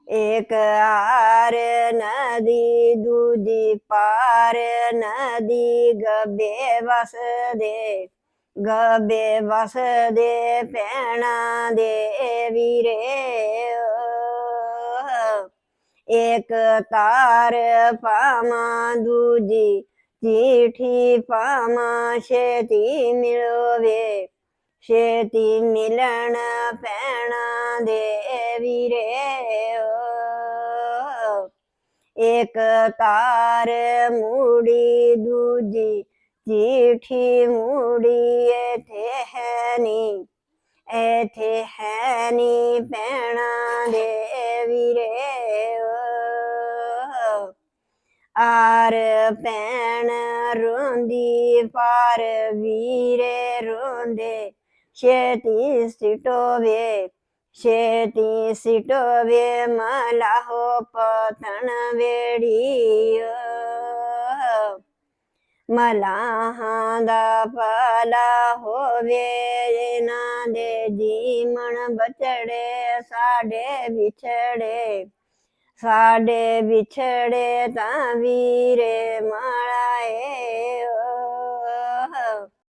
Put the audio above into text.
एक आर नदी दूजी पार नदी गबे वस दे भैणा दे वीरे एक तार पामा दूजी चिट्ठी पामा छेती मिलोवे छेती मिलन भैणा दे वीरे एक तार मूड़ी दूजी चिट्ठी मूड़ी एथे हैनी भैणा दे वीरे आर भैण रोंदी पार वीरे रोंदे छेती सिटोवे मलाहो पतन वेड़ी मलाहां दा भला होवे ना दे जीमन बचड़े साडे बिछड़े तां वीरे माड़ाए